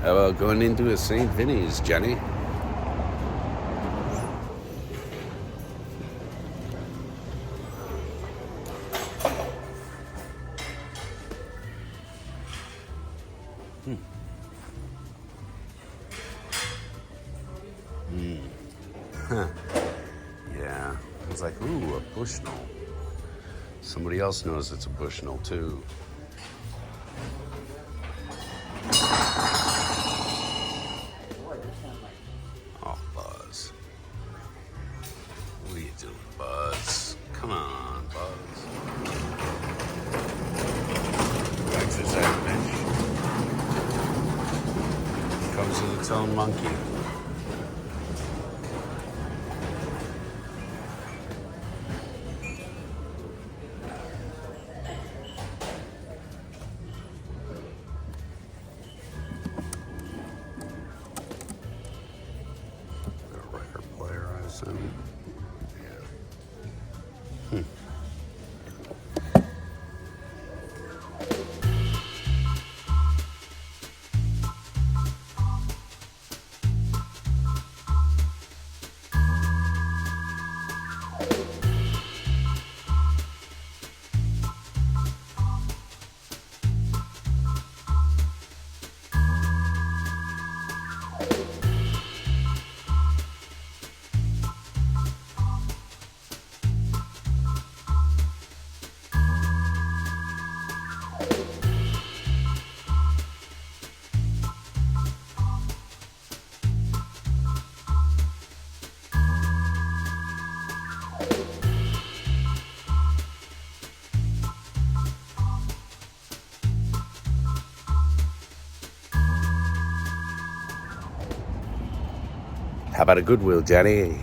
How about going into a St. Vinny's, Jenny? Yeah. I was like, ooh, a Bushnell. Somebody else knows it's a Bushnell, too. Oh, Buzz. What are you doing, Buzz? Come on, Buzz. Exercise bench. Comes with its own monkey. How about a Goodwill, Jenny?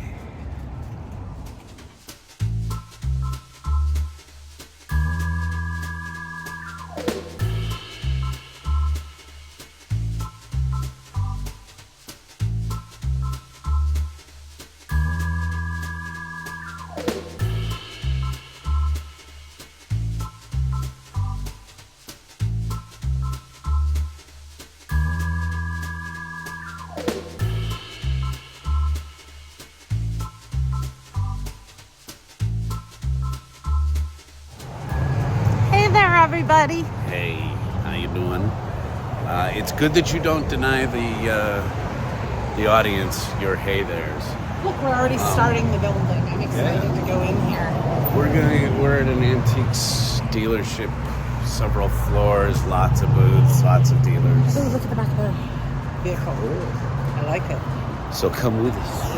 Everybody. Hey, how you doing? It's good that you don't deny the audience your hey there's. Look, we're already starting the building. I'm excited to go in here. We're at an antiques dealership, several floors, lots of booths, lots of dealers. Oh, look at the back of the vehicle. I like it. So come with us.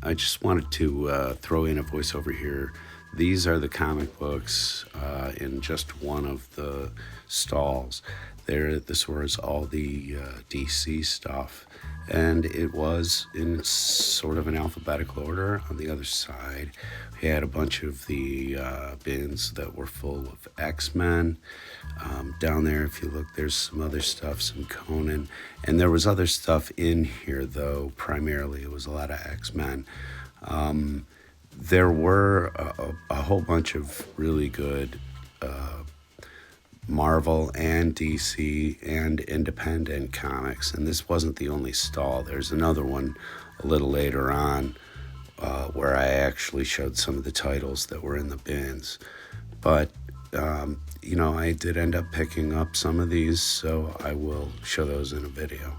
I just wanted to throw in a voiceover here These are the comic books in just one of the stalls. This was all the DC stuff, and it was in sort of an alphabetical order. On the other side, we had a bunch of the bins that were full of X-Men. Down there, if you look, there's some other stuff, some Conan, and there was other stuff in here, though primarily it was a lot of X-Men. There were a whole bunch of really good Marvel and DC and independent comics, and this wasn't the only stall. There's another one a little later on where I actually showed some of the titles that were in the bins. But I did end up picking up some of these, so I will show those in a video.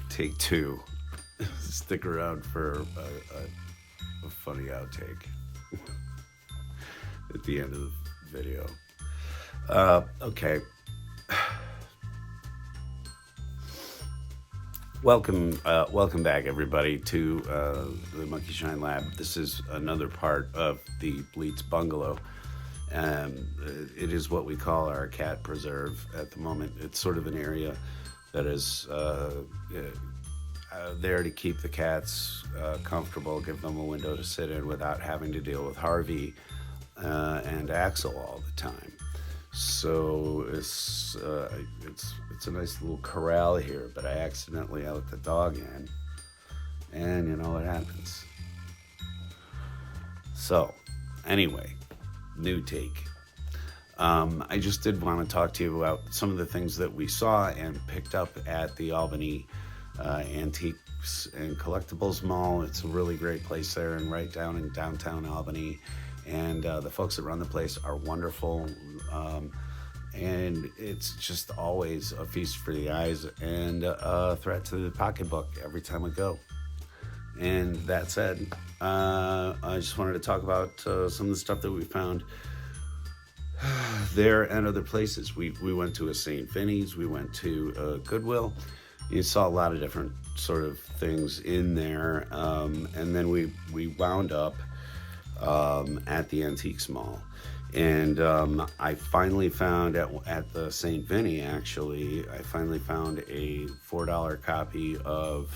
take two. Stick around for a funny outtake at the end of the video. Okay. Welcome back, everybody, to the Monkey Shine Lab. This is another part of the Bleats Bungalow. It is what we call our cat preserve at the moment. It's sort of an area that is there to keep the cats comfortable, give them a window to sit in without having to deal with Harvey and Axel all the time. So it's a nice little corral here, but I accidentally let the dog in, and you know what happens. So, anyway, new take. I just did want to talk to you about some of the things that we saw and picked up at the Albany Antiques and Collectibles Mall. It's a really great place there, and right down in downtown Albany. And the folks that run the place are wonderful. And it's just always a feast for the eyes and a threat to the pocketbook every time we go. And that said, I just wanted to talk about some of the stuff that we found there and other places. We went to a St. Vinny's, we went to Goodwill. You saw a lot of different sort of things in there. And then we wound up at the Antiques Mall. And I finally found at the St. Vinny, actually, I finally found a $4 copy of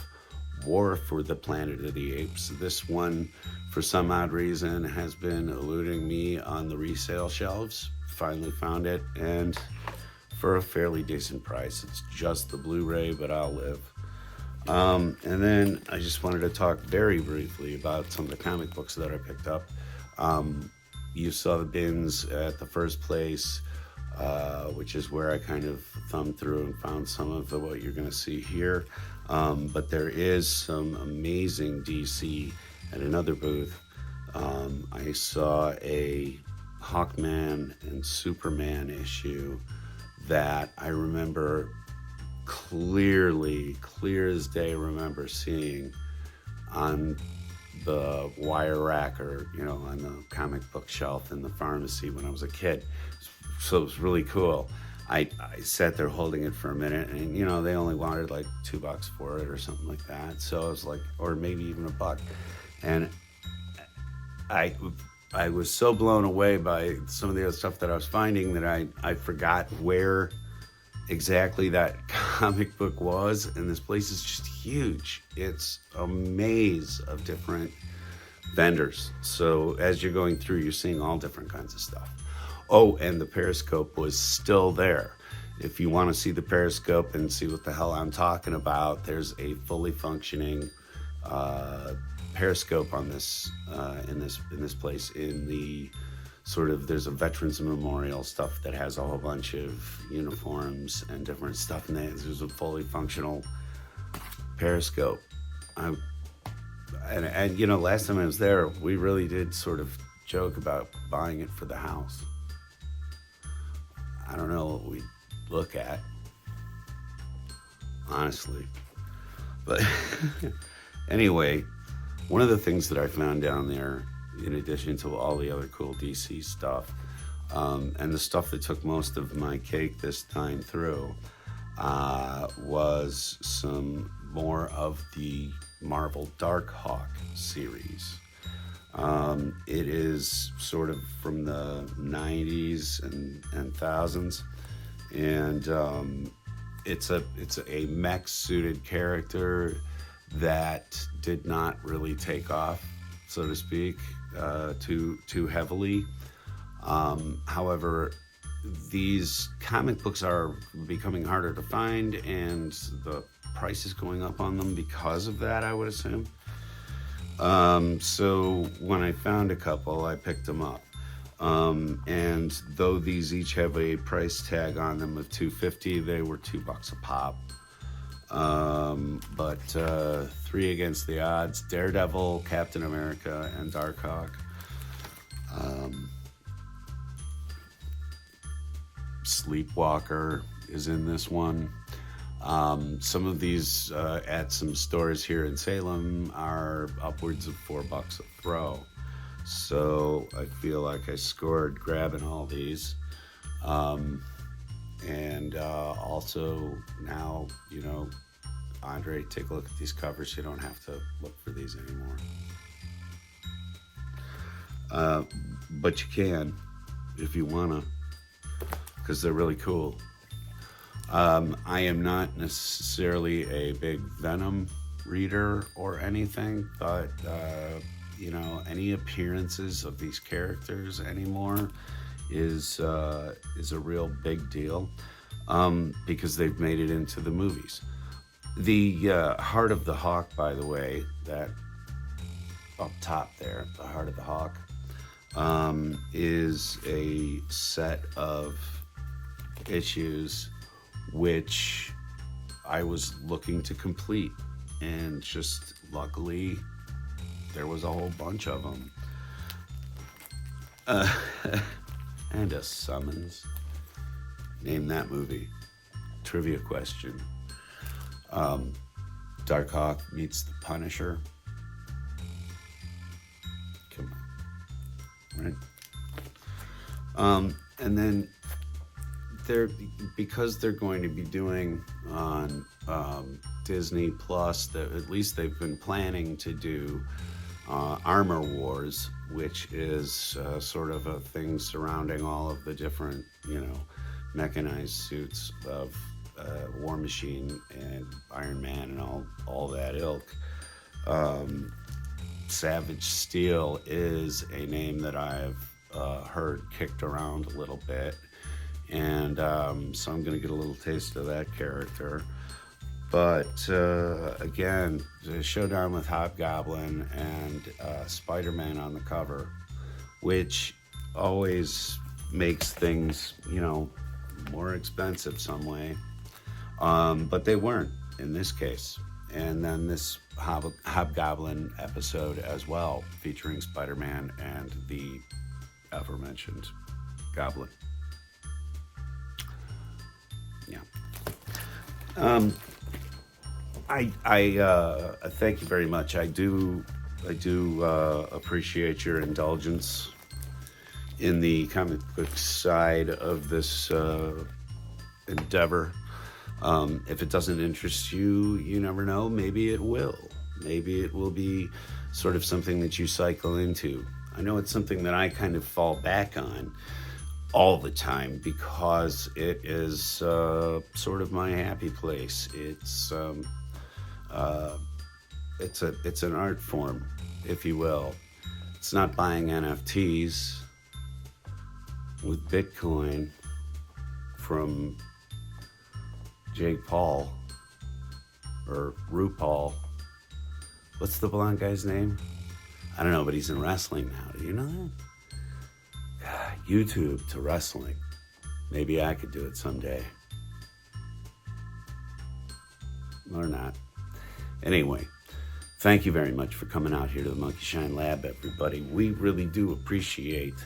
War for the Planet of the Apes. This one, for some odd reason, has been eluding me on the resale shelves. Finally found it, and for a fairly decent price. It's just the Blu-ray, but I'll live. And then I just wanted to talk very briefly about some of the comic books that I picked up. You saw the bins at the first place, which is where I kind of thumbed through and found some of what you're going to see here. But there is some amazing DC at another booth. I saw a Hawkman and Superman issue that I remember clear as day, remember seeing on the wire rack, or on the comic book shelf in the pharmacy when I was a kid. So it was really cool. I sat there holding it for a minute, and they only wanted like $2 for it or something like that. So I was like, or maybe even $1. And I was so blown away by some of the other stuff that I was finding that I forgot where exactly that comic book was. And this place is just huge. It's a maze of different vendors. So as you're going through, you're seeing all different kinds of stuff. Oh, and the Periscope was still there. If you want to see the Periscope and see what the hell I'm talking about, there's a fully functioning Periscope on this in this place. In the sort of, there's a Veterans Memorial stuff that has a whole bunch of uniforms and different stuff, and there's a fully functional Periscope. And last time I was there, we really did sort of joke about buying it for the house. I don't know what we'd look at, honestly. But anyway, one of the things that I found down there, in addition to all the other cool DC stuff, and the stuff that took most of my cake this time through, was some more of the Marvel Darkhawk series. It is sort of from the 90s and thousands, and it's a mech suited character that did not really take off, so to speak, too heavily. However, these comic books are becoming harder to find, and the price is going up on them because of that, I would assume. So when I found a couple, I picked them up. And though these each have a price tag on them of $2.50, they were $2 a pop. But 3 against the odds: Daredevil, Captain America, and Darkhawk. Sleepwalker is in this one. Some of these at some stores here in Salem are upwards of $4 a throw. So I feel like I scored grabbing all these. And also now, Andre, take a look at these covers. You don't have to look for these anymore. But you can if you wanna, because they're really cool. I am not necessarily a big Venom reader or anything, but any appearances of these characters anymore is a real big deal, because they've made it into the movies. The Heart of the Hawk, by the way, that up top there, the Heart of the Hawk, is a set of issues which I was looking to complete, and just luckily there was a whole bunch of them. And a summons. Name that movie. Trivia question. Darkhawk meets the Punisher. Come on. Right? And then because they're going to be doing on Disney Plus, at least they've been planning to do Armor Wars, which is sort of a thing surrounding all of the different, mechanized suits of War Machine and Iron Man and all that ilk. Savage Steel is a name that I've heard kicked around a little bit, and so I'm going to get a little taste of that character. But again, the showdown with Hobgoblin and Spider-Man on the cover, which always makes things, more expensive some way. But they weren't in this case. And then this Hobgoblin episode as well, featuring Spider-Man and the aforementioned Goblin. Yeah. I thank you very much. I do appreciate your indulgence in the comic book side of this endeavor. If it doesn't interest you, you never know. Maybe it will. Maybe it will be sort of something that you cycle into. I know it's something that I kind of fall back on all the time because it is sort of my happy place. It's an art form, if you will. It's not buying NFTs with Bitcoin from Jake Paul or RuPaul. What's the blonde guy's name? I don't know, but he's in wrestling now. Do you know that? YouTube to wrestling. Maybe I could do it someday. Or not. Anyway, thank you very much for coming out here to the Monkey Shine Lab, everybody. We really do appreciate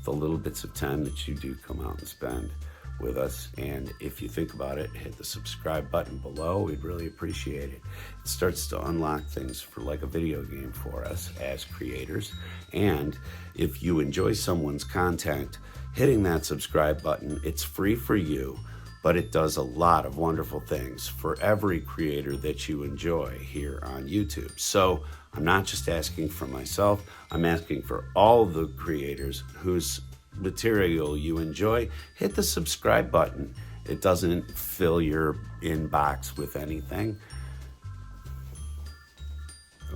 the little bits of time that you do come out and spend with us. And if you think about it, hit the subscribe button below. We'd really appreciate it. It starts to unlock things for like a video game for us as creators. And if you enjoy someone's content, hitting that subscribe button, it's free for you, but it does a lot of wonderful things for every creator that you enjoy here on YouTube. So I'm not just asking for myself, I'm asking for all the creators whose material you enjoy. Hit the subscribe button. It doesn't fill your inbox with anything.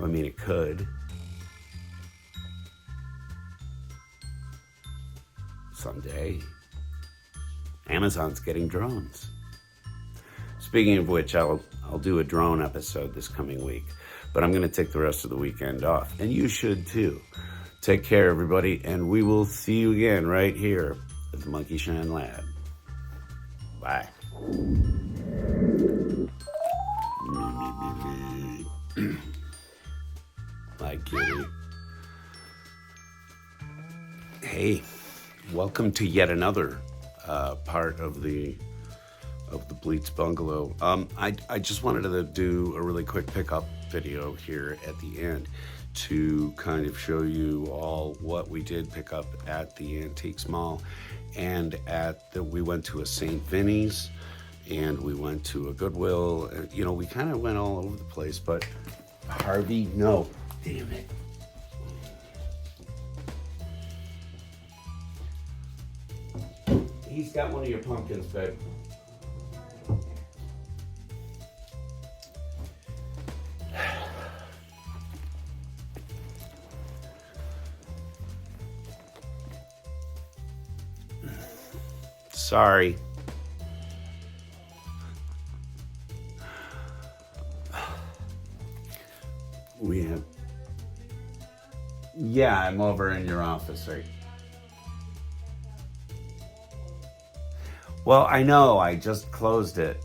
I mean, it could. Someday. Amazon's getting drones. Speaking of which, I'll do a drone episode this coming week, but I'm going to take the rest of the weekend off, and you should too. Take care, everybody, and we will see you again right here at the Monkey Shine Lab. Bye. My kitty. Hey, welcome to yet another part of the of the Bleats Bungalow. I just wanted to do a really quick pickup video here at the end to kind of show you all what we did pick up at the Antiques Mall, and we went to a St. Vinny's, and we went to a Goodwill. You know, we kind of went all over the place, but Harvey, no, damn it. He's got one of your pumpkins, babe. Sorry. We have... Yeah, I'm over in your office, right? Well, I know, I just closed it.